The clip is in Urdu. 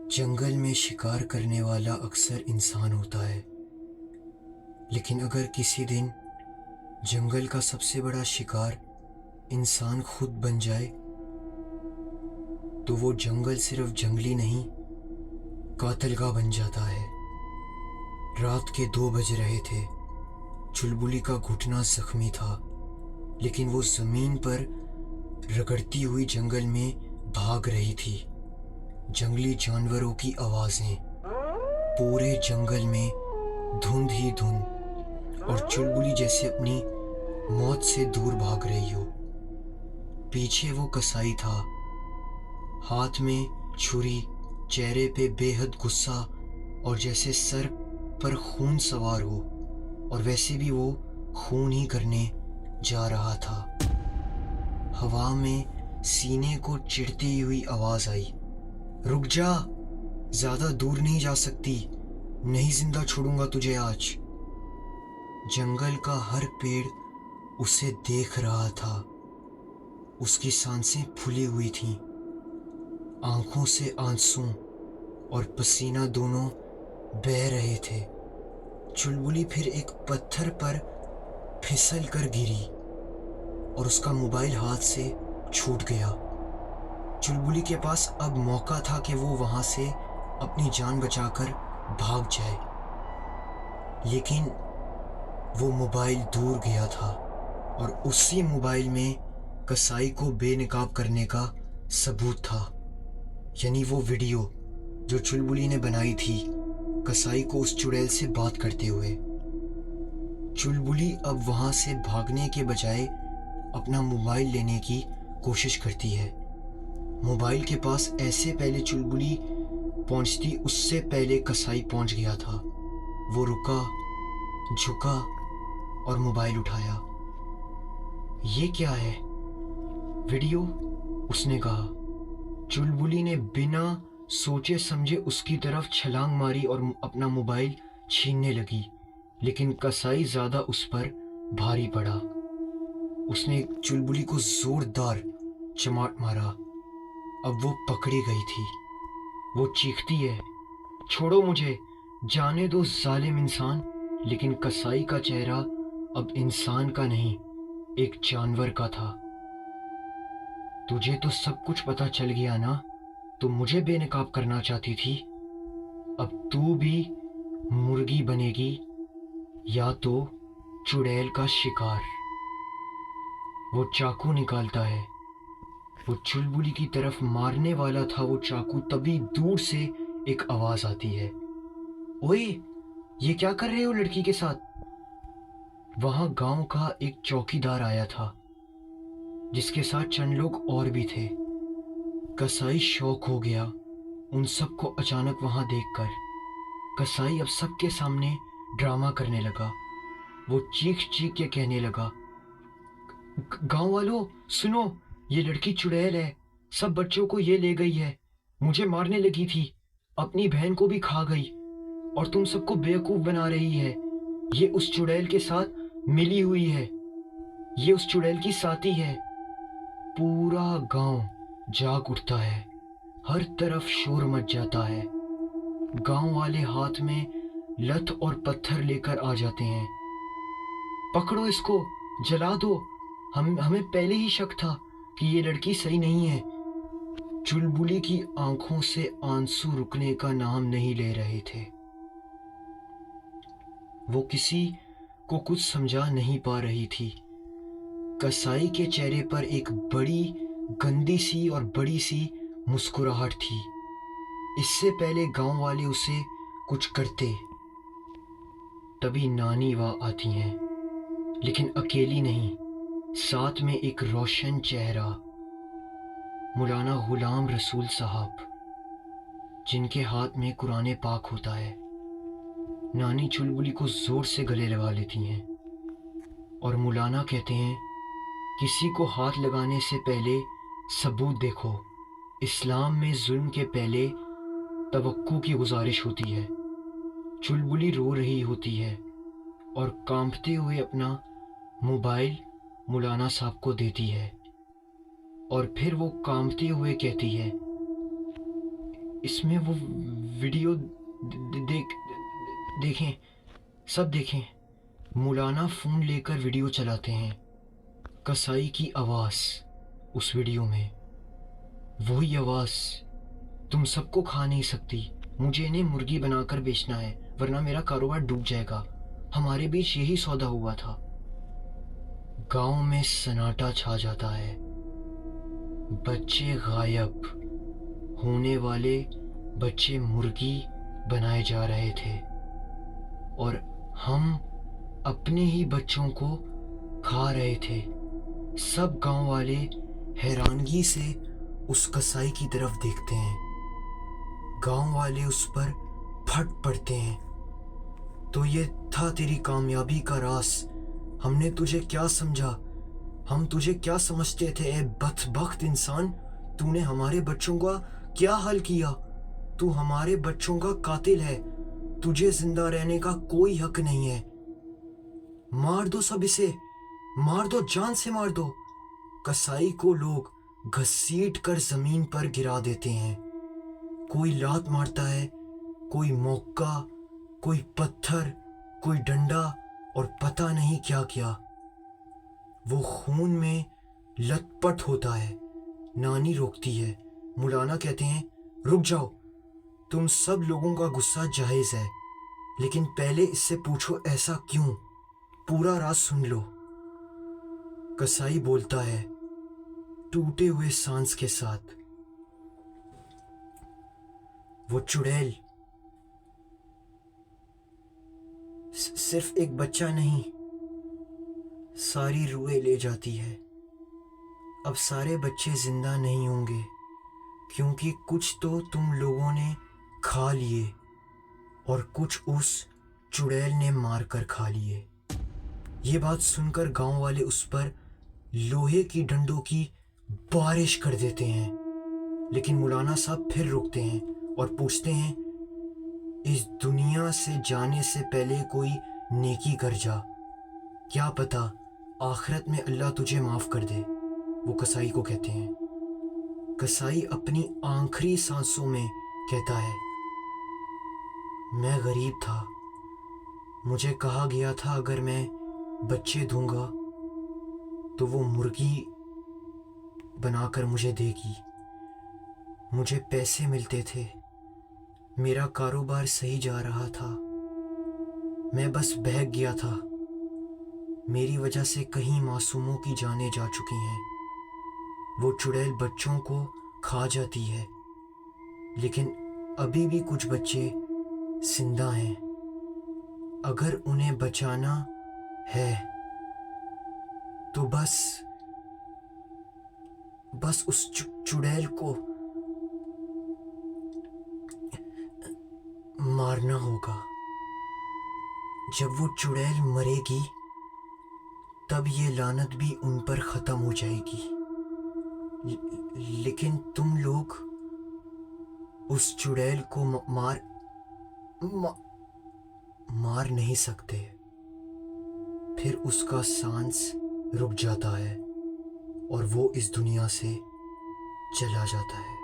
جنگل میں شکار کرنے والا اکثر انسان ہوتا ہے، لیکن اگر کسی دن جنگل کا سب سے بڑا شکار انسان خود بن جائے تو وہ جنگل صرف جنگلی نہیں، قاتل گاہ بن جاتا ہے۔ رات کے 2 بج رہے تھے۔ چلبلی کا گھٹنا زخمی تھا، لیکن وہ زمین پر رگڑتی ہوئی جنگل میں بھاگ رہی تھی۔ جنگلی جانوروں کی آوازیں، پورے جنگل میں دھند ہی دھند، اور چلبلی جیسے اپنی موت سے دور بھاگ رہی ہو۔ پیچھے وہ کسائی تھا، ہاتھ میں چھری، چہرے پہ بے حد غصہ، اور جیسے سر پر خون سوار ہو، اور ویسے بھی وہ خون ہی کرنے جا رہا تھا۔ ہوا میں سینے کو چڑھتی ہوئی آواز آئی، رک جا، زیادہ دور نہیں جا سکتی، نہیں زندہ چھوڑوں گا تجھے آج۔ جنگل کا ہر پیڑ اسے دیکھ رہا تھا۔ اس کی سانسیں پھولی ہوئی تھیں، آنکھوں سے آنسو اور پسینہ دونوں بہہ رہے تھے۔ چلبلی پھر ایک پتھر پر پھسل کر گری اور اس کا موبائل ہاتھ سے چھوٹ گیا۔ چلبلی کے پاس اب موقع تھا کہ وہ وہاں سے اپنی جان بچا کر بھاگ جائے، لیکن وہ موبائل دور گیا تھا، اور اسی موبائل میں کسائی کو بے نقاب کرنے کا ثبوت تھا، یعنی وہ ویڈیو جو چلبلی نے بنائی تھی کسائی کو اس چڑیل سے بات کرتے ہوئے۔ چلبلی اب وہاں سے بھاگنے کے بجائے اپنا موبائل لینے کی کوشش کرتی ہے۔ موبائل کے پاس ایسے پہلے چلبلی پہنچتی اس سے پہلے کسائی پہنچ گیا تھا۔ وہ رکا، جھکا اور موبائل اٹھایا۔ یہ کیا ہے؟ ویڈیو، اس نے کہا۔ چلبلی نے بنا سوچے سمجھے اس کی طرف چھلانگ ماری اور اپنا موبائل چھیننے لگی، لیکن کسائی زیادہ اس پر بھاری پڑا۔ اس نے چلبلی کو زوردار چماٹ مارا۔ اب وہ پکڑی گئی تھی۔ وہ چیختی ہے، چھوڑو مجھے، جانے دو ظالم انسان، لیکن کسائی کا چہرہ اب انسان کا نہیں، ایک جانور کا تھا۔ تجھے تو سب کچھ پتا چل گیا نا، تو مجھے بے نقاب کرنا چاہتی تھی۔ اب تو بھی مرغی بنے گی یا تو چڑیل کا شکار۔ وہ چاقو نکالتا ہے، وہ چلبلی کی طرف مارنے والا تھا وہ چاقو، تبھی دور سے ایک آواز آتی ہے، اوئے، یہ کیا کر رہے ہو لڑکی کے ساتھ؟ وہاں گاؤں کا ایک چوکیدار آیا تھا، جس کے ساتھ چند لوگ اور بھی تھے۔ کسائی شوق ہو گیا ان سب کو اچانک وہاں دیکھ کر۔ کسائی اب سب کے سامنے ڈرامہ کرنے لگا۔ وہ چیخ چیخ کے کہنے لگا، گاؤں والوں سنو، یہ لڑکی چڑیل ہے، سب بچوں کو یہ لے گئی ہے، مجھے مارنے لگی تھی، اپنی بہن کو بھی کھا گئی، اور تم سب کو بیوقوف بنا رہی ہے۔ یہ اس چڑیل کے ساتھ ملی ہوئی ہے، یہ اس چڑیل کی ساتھی ہے۔ پورا گاؤں جاگ اٹھتا ہے، ہر طرف شور مچ جاتا ہے۔ گاؤں والے ہاتھ میں لت اور پتھر لے کر آ جاتے ہیں۔ پکڑو اس کو، جلا دو، ہمیں پہلے ہی شک تھا کہ یہ لڑکی صحیح نہیں ہے۔ چلبلی کی آنکھوں سے آنسو رکنے کا نام نہیں لے رہے تھے۔ وہ کسی کو کچھ سمجھا نہیں پا رہی تھی۔ کسائی کے چہرے پر ایک بڑی گندی سی اور بڑی سی مسکراہٹ تھی۔ اس سے پہلے گاؤں والے اسے کچھ کرتے۔ تبھی نانی وہاں آتی ہیں، لیکن اکیلی نہیں، ساتھ میں ایک روشن چہرہ، مولانا غلام رسول صاحب، جن کے ہاتھ میں قرآن پاک ہوتا ہے۔ نانی چلبلی کو زور سے گلے لگا لیتی ہیں، اور مولانا کہتے ہیں، کسی کو ہاتھ لگانے سے پہلے ثبوت دیکھو۔ اسلام میں ظلم کے پہلے توقع کی گزارش ہوتی ہے۔ چلبلی رو رہی ہوتی ہے اور کانپتے ہوئے اپنا موبائل مولانا صاحب کو دیتی ہے، اور پھر وہ کانپتے ہوئے کہتی ہے، اس میں وہ ویڈیو دیکھیں، سب دیکھیں۔ مولانا فون لے کر ویڈیو چلاتے ہیں، کسائی کی آواز اس ویڈیو میں، وہی آواز، تم سب کو کھا نہیں سکتی، مجھے انہیں مرغی بنا کر بیچنا ہے ورنہ میرا کاروبار ڈوب جائے گا، ہمارے بیچ یہی سودا ہوا تھا۔ گاؤں میں سناٹا چھا جاتا ہے، بچے غائب، ہونے والے بچے مرغی بنائے جا رہے تھے اور ہم اپنے ہی بچوں کو کھا رہے تھے۔ سب گاؤں والے حیرانگی سے اس کسائی کی طرف دیکھتے ہیں، گاؤں والے اس پر پھٹ پڑتے ہیں۔ تو یہ تھا تیری کامیابی کا راز، ہم نے تجھے کیا سمجھا، ہم تجھے کیا سمجھتے تھے اے بدبخت انسان، تو نے ہمارے بچوں کا کیا حال کیا، تو ہمارے بچوں کا قاتل ہے، تجھے زندہ رہنے کا کوئی حق نہیں ہے، مار دو سب اسے، مار دو، جان سے مار دو۔ کسائی کو لوگ گھسیٹ کر زمین پر گرا دیتے ہیں، کوئی لات مارتا ہے، کوئی موقع، کوئی پتھر، کوئی ڈنڈا اور پتہ نہیں کیا کیا۔ وہ خون میں لت پت ہوتا ہے، نانی روکتی ہے، مولانا کہتے ہیں رک جاؤ، تم سب لوگوں کا غصہ جائز ہے لیکن پہلے اس سے پوچھو ایسا کیوں، پورا راز سن لو۔ کسائی بولتا ہے ٹوٹے ہوئے سانس کے ساتھ، وہ چڑیل صرف ایک بچہ نہیں، ساری روحیں لے جاتی ہے۔ اب سارے بچے زندہ نہیں ہوں گے کیونکہ کچھ تو تم لوگوں نے کھا لیے اور کچھ اس چڑیل نے مار کر کھا لیے۔ یہ بات سن کر گاؤں والے اس پر لوہے کی ڈنڈوں کی بارش کر دیتے ہیں، لیکن مولانا صاحب پھر روکتے ہیں اور پوچھتے ہیں اس دنیا سے جانے سے پہلے کوئی نیکی کر جا، کیا پتا آخرت میں اللہ تجھے معاف کر دے۔ وہ کسائی کو کہتے ہیں، کسائی اپنی آخری سانسوں میں کہتا ہے میں غریب تھا، مجھے کہا گیا تھا اگر میں بچے دوں گا تو وہ مرغی بنا کر مجھے دے گی، مجھے پیسے ملتے تھے، میرا کاروبار صحیح جا رہا تھا، میں بس بہک گیا تھا، میری وجہ سے کہیں معصوموں کی جانیں جا چکی ہیں۔ وہ چڑیل بچوں کو کھا جاتی ہے لیکن ابھی بھی کچھ بچے زندہ ہیں، اگر انہیں بچانا ہے تو بس اس چڑیل کو مارنا ہوگا۔ جب وہ چڑیل مرے گی تب یہ لعنت بھی ان پر ختم ہو جائے گی، لیکن تم لوگ اس چڑیل کو مار نہیں سکتے۔ پھر اس کا سانس رک جاتا ہے اور وہ اس دنیا سے چلا جاتا ہے۔